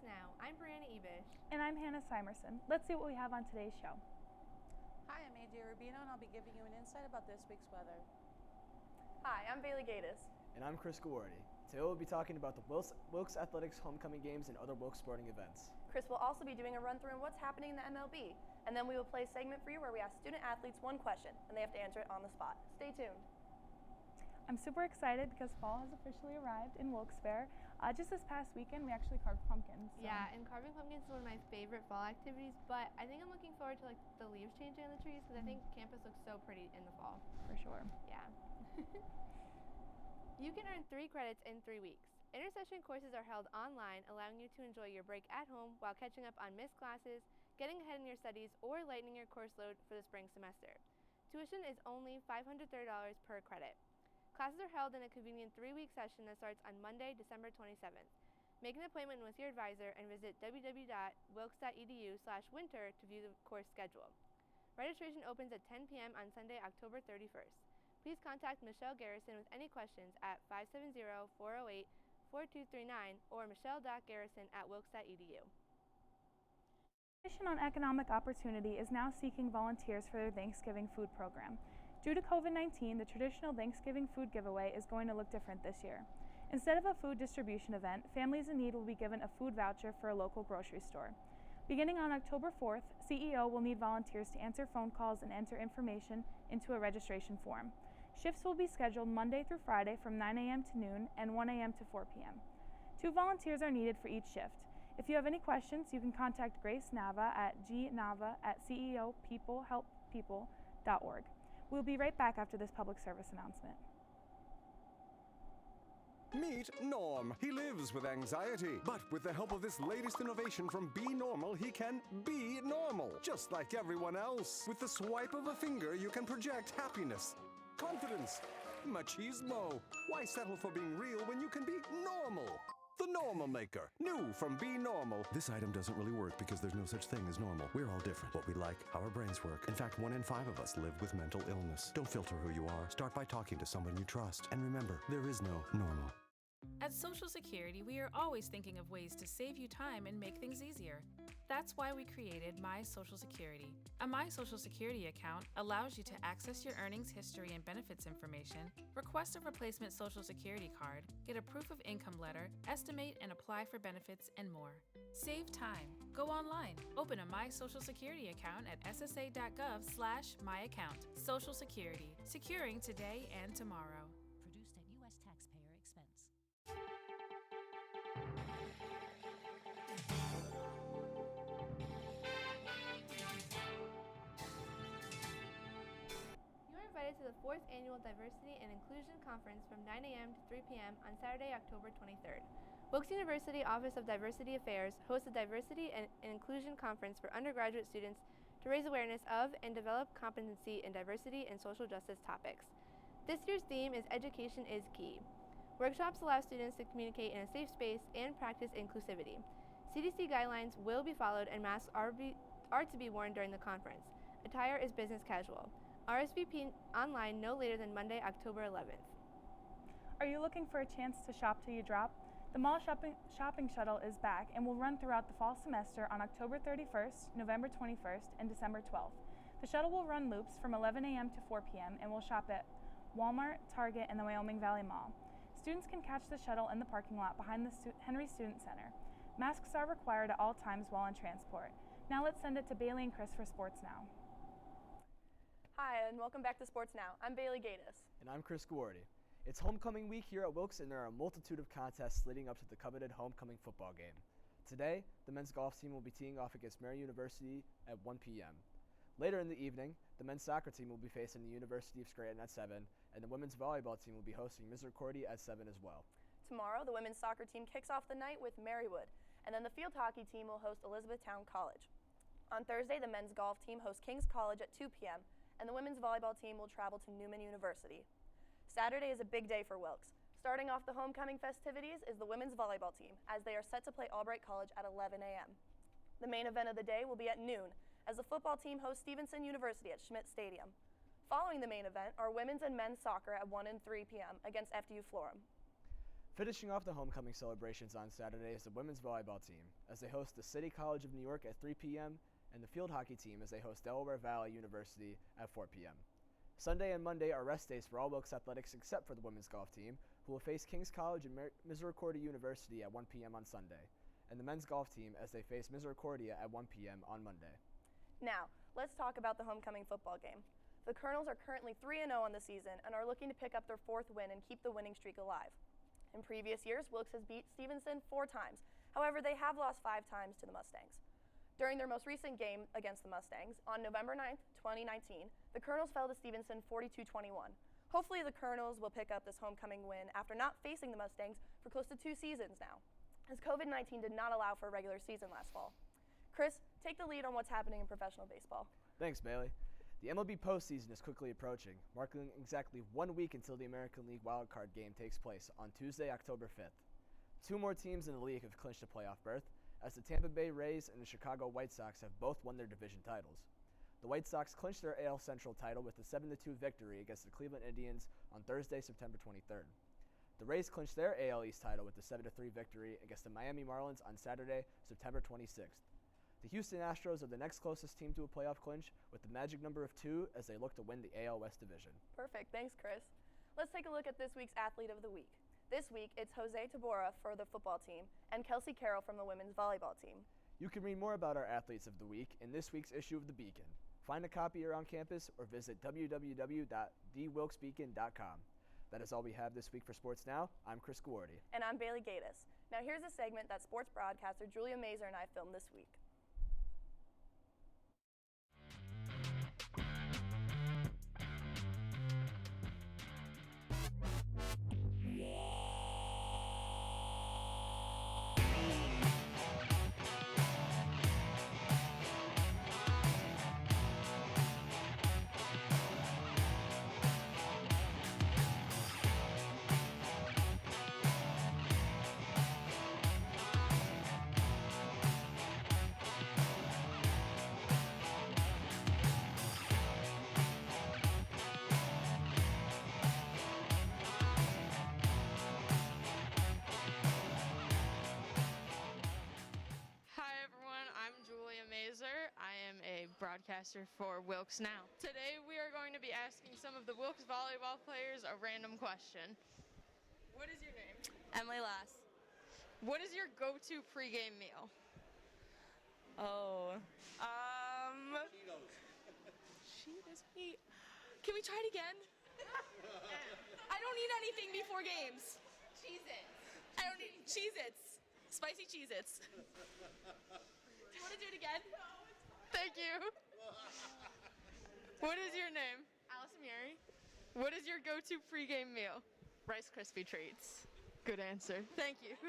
WilkesNow. I'm Brianna Ebish. And I'm Hannah Simerson. Let's see what we have on today's show. Hi, I'm AJ Rubino, and I'll be giving you an insight about this week's weather. Hi, I'm Bailey Gatis. And I'm Chris Gawardi. Today we'll be talking about the Wilkes Athletics homecoming games and other Wilkes sporting events. Chris will also be doing a run-through on what's happening in the MLB. And then we will play a segment for you where we ask student athletes one question, and they have to answer it on the spot. Stay tuned. I'm super excited because fall has officially arrived in Wilkes-Barre. Just this past weekend, we actually carved pumpkins. So. Yeah, and carving pumpkins is one of my favorite fall activities, but I think I'm looking forward to the leaves changing on the trees because I think campus looks so pretty in the fall. For sure. Yeah. You can earn 3 credits in 3 weeks. Intersession courses are held online, allowing you to enjoy your break at home while catching up on missed classes, getting ahead in your studies, or lightening your course load for the spring semester. Tuition is only $530 per credit. Classes are held in a convenient 3-week session that starts on Monday, December 27th. Make an appointment with your advisor and visit www.wilkes.edu/winter to view the course schedule. Registration opens at 10 p.m. on Sunday, October 31st. Please contact Michelle Garrison with any questions at 570-408-4239 or michelle.garrison@wilkes.edu. The Commission on Economic Opportunity is now seeking volunteers for their Thanksgiving food program. Due to COVID-19, the traditional Thanksgiving food giveaway is going to look different this year. Instead of a food distribution event, families in need will be given a food voucher for a local grocery store. Beginning on October 4th, CEO will need volunteers to answer phone calls and enter information into a registration form. Shifts will be scheduled Monday through Friday from 9 a.m. to noon and 1 a.m. to 4 p.m. 2 volunteers are needed for each shift. If you have any questions, you can contact Grace Nava at gnava@ceopeoplehelppeople.org. We'll be right back after this public service announcement. Meet Norm. He lives with anxiety, but with the help of this latest innovation from Be Normal, he can be normal, just like everyone else. With the swipe of a finger, you can project happiness, confidence, machismo. Why settle for being real when you can be normal? The Normal Maker, new from Be Normal. This item doesn't really work because there's no such thing as normal. We're all different. What we like, how our brains work. In fact, 1 in 5 of us live with mental illness. Don't filter who you are. Start by talking to someone you trust. And remember, there is no normal. At Social Security, we are always thinking of ways to save you time and make things easier. That's why we created My Social Security. A My Social Security account allows you to access your earnings history and benefits information, request a replacement Social Security card, get a proof of income letter, estimate and apply for benefits, and more. Save time. Go online. Open a My Social Security account at ssa.gov/myaccount. Social Security. Securing today and tomorrow. Produced at U.S. taxpayer expense. You are invited to the 4th Annual Diversity and Inclusion Conference from 9 a.m. to 3 p.m. on Saturday, October 23rd. Wilkes University Office of Diversity Affairs hosts a Diversity and Inclusion Conference for undergraduate students to raise awareness of and develop competency in diversity and social justice topics. This year's theme is Education is Key. Workshops allow students to communicate in a safe space and practice inclusivity. CDC guidelines will be followed and masks are to be worn during the conference. Attire is business casual. RSVP online no later than Monday, October 11th. Are you looking for a chance to shop till you drop? The mall shopping shuttle is back and will run throughout the fall semester on October 31st, November 21st, and December 12th. The shuttle will run loops from 11 a.m. to 4 p.m. and will shop at Walmart, Target, and the Wyoming Valley Mall. Students can catch the shuttle in the parking lot behind the Henry Student Center. Masks are required at all times while in transport. Now let's send it to Bailey and Chris for Sports Now. Hi, and welcome back to Sports Now. I'm Bailey Gatis. And I'm Chris Gawardi. It's homecoming week here at Wilkes, and there are a multitude of contests leading up to the coveted homecoming football game. Today, the men's golf team will be teeing off against Mary University at 1 p.m. Later in the evening, the men's soccer team will be facing the University of Scranton at 7, and the women's volleyball team will be hosting Misericordia at 7 as well. Tomorrow, the women's soccer team kicks off the night with Marywood, and then the field hockey team will host Elizabethtown College. On Thursday, the men's golf team hosts King's College at 2 p.m., and the women's volleyball team will travel to Newman University. Saturday is a big day for Wilkes. Starting off the homecoming festivities is the women's volleyball team, as they are set to play Albright College at 11 a.m. The main event of the day will be at noon, as the football team hosts Stevenson University at Schmidt Stadium. Following the main event are women's and men's soccer at 1 and 3 p.m. against FDU Florham. Finishing off the homecoming celebrations on Saturday is the women's volleyball team, as they host the City College of New York at 3 p.m., and the field hockey team as they host Delaware Valley University at 4 p.m. Sunday and Monday are rest days for all Wilkes athletics except for the women's golf team, who will face King's College and Misericordia University at 1 p.m. on Sunday, and the men's golf team as they face Misericordia at 1 p.m. on Monday. Now, let's talk about the homecoming football game. The Colonels are currently 3-0 on the season and are looking to pick up their 4th win and keep the winning streak alive. In previous years, Wilkes has beat Stevenson 4 times. However, they have lost 5 times to the Mustangs. During their most recent game against the Mustangs, on November 9th, 2019, the Colonels fell to Stevenson 42-21. Hopefully the Colonels will pick up this homecoming win after not facing the Mustangs for close to 2 seasons now, as COVID-19 did not allow for a regular season last fall. Chris, take the lead on what's happening in professional baseball. Thanks, Bailey. The MLB postseason is quickly approaching, marking exactly 1 week until the American League wildcard game takes place on Tuesday, October 5th. 2 more teams in the league have clinched a playoff berth, as the Tampa Bay Rays and the Chicago White Sox have both won their division titles. The White Sox clinched their AL Central title with a 7-2 victory against the Cleveland Indians on Thursday, September 23rd. The Rays clinched their AL East title with a 7-3 victory against the Miami Marlins on Saturday, September 26th. The Houston Astros are the next closest team to a playoff clinch with the magic number of 2 as they look to win the AL West division. Perfect. Thanks, Chris. Let's take a look at this week's Athlete of the Week. This week, it's Jose Tabora for the football team and Kelsey Carroll from the women's volleyball team. You can read more about our Athletes of the Week in this week's issue of The Beacon. Find a copy around campus or visit www.thewilkesbeacon.com. That is all we have this week for Sports Now. I'm Chris Guardi. And I'm Bailey Gatus. Now here's a segment that sports broadcaster Julia Mazer and I filmed this week. I am a broadcaster for WilkesNow. Today we are going to be asking some of the Wilkes volleyball players a random question. What is your name? Emily Lass. What is your go-to pregame meal? Cheetos. Can we try it again? I don't eat anything before games. Cheez-Its. I don't eat Cheez-Its. Spicy Cheez-Its. Do you want to do it again? Thank you. What is your name? Allison Murray. What is your go-to pregame meal? Rice Krispie Treats. Good answer. Thank you.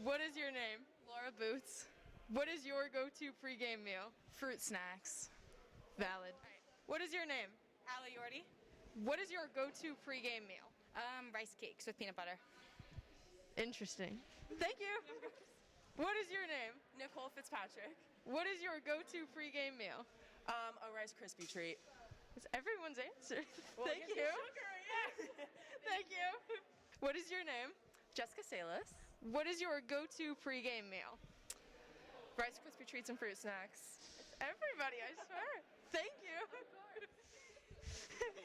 What is your name? Laura Boots. What is your go-to pregame meal? Fruit snacks. Valid. What is your name? Allie Yordi. What is your go-to pregame meal? Rice cakes with peanut butter. Interesting. Thank you. What is your name? Nicole Fitzpatrick. What is your go-to pregame meal? A Rice Krispie treat. It's everyone's answer. Well, Thank you. Sugar, yeah. Thank you. What is your name? Jessica Salas. What is your go-to pregame meal? Rice Krispie treats and fruit snacks. It's everybody, I swear. Thank you.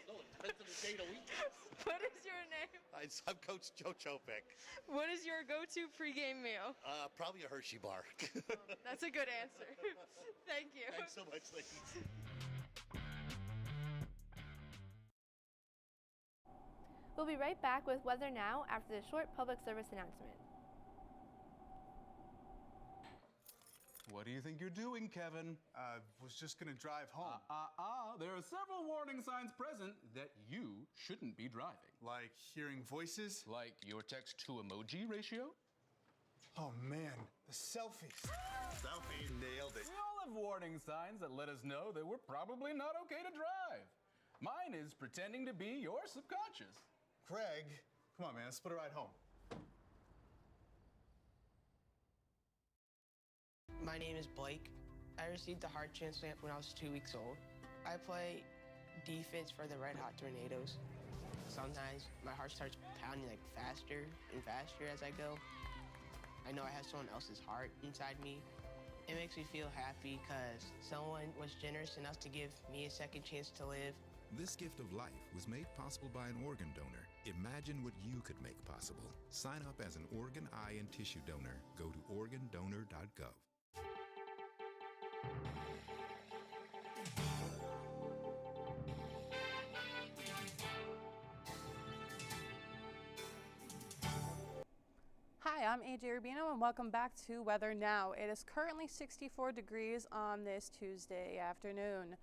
No, it depends on the day of the week. What is your name? I'm Coach Joe Chopik. What is your go-to pregame meal? Probably a Hershey bar. That's a good answer. Thank you. Thanks so much, ladies. We'll be right back with Weather Now after the short public service announcement. What do you think you're doing, Kevin? Was just gonna drive home. There are several warning signs present that you shouldn't be driving. Like hearing voices? Like your text to emoji ratio? Oh man, the selfies. Selfie, nailed it. We all have warning signs that let us know that we're probably not okay to drive. Mine is pretending to be your subconscious. Craig, come on man, let's split a ride home. My name is Blake. I received a heart transplant when I was 2 weeks old. I play defense for the Red Hot Tornadoes. sometimes my heart starts pounding like faster and faster as I go. I know I have someone else's heart inside me. It makes me feel happy because someone was generous enough to give me a second chance to live. This gift of life was made possible by an organ donor. Imagine what you could make possible. Sign up as an organ, eye, and tissue donor. Go to organdonor.gov. Hi, I'm AJ Rubino and welcome back to Weather Now. It is currently 64 degrees on this Tuesday afternoon.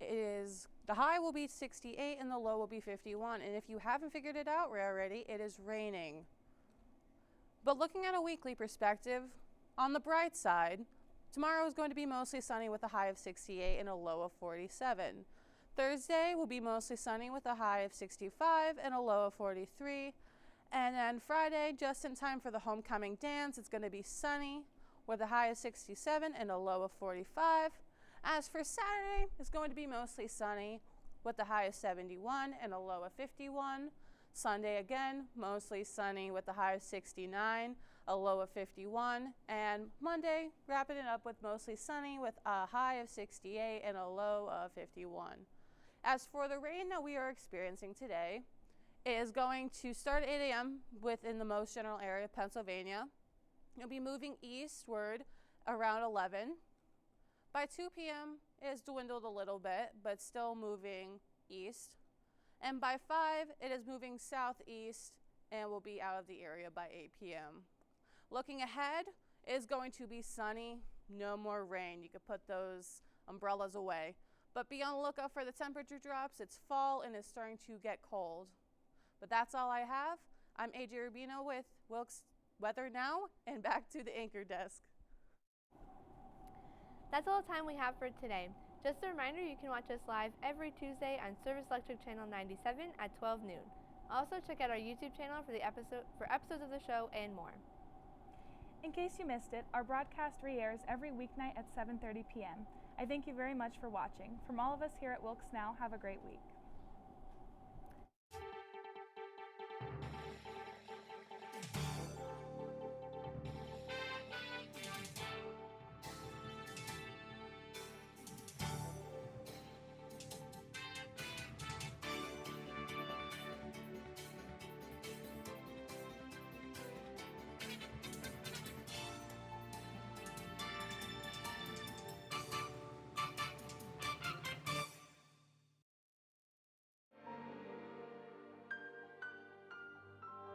The high will be 68 and the low will be 51. And if you haven't figured it out already, it is raining. But looking at a weekly perspective, on the bright side, tomorrow is going to be mostly sunny with a high of 68 and a low of 47. Thursday will be mostly sunny with a high of 65 and a low of 43. And then Friday, just in time for the homecoming dance, it's going to be sunny with a high of 67 and a low of 45. As for Saturday, it's going to be mostly sunny with a high of 71 and a low of 51. Sunday again, mostly sunny with a high of 69, a low of 51. And Monday, wrapping it up with mostly sunny with a high of 68 and a low of 51. As for the rain that we are experiencing today, it is going to start at 8 a.m. within the most general area of Pennsylvania. It'll be moving eastward around 11. By 2 p.m., it has dwindled a little bit, but still moving east. And by 5, it is moving southeast and will be out of the area by 8 p.m. Looking ahead, it is going to be sunny, no more rain. You could put those umbrellas away. But be on the lookout for the temperature drops. It's fall and it's starting to get cold. But that's all I have. I'm AJ Rubino with Wilkes Weather Now, and back to the anchor desk. That's all the time we have for today. Just a reminder, you can watch us live every Tuesday on Service Electric Channel 97 at 12 noon. Also, check out our YouTube channel for episodes of the show and more. In case you missed it, our broadcast re-airs every weeknight at 7:30 p.m. I thank you very much for watching. From all of us here at WilkesNow, have a great week.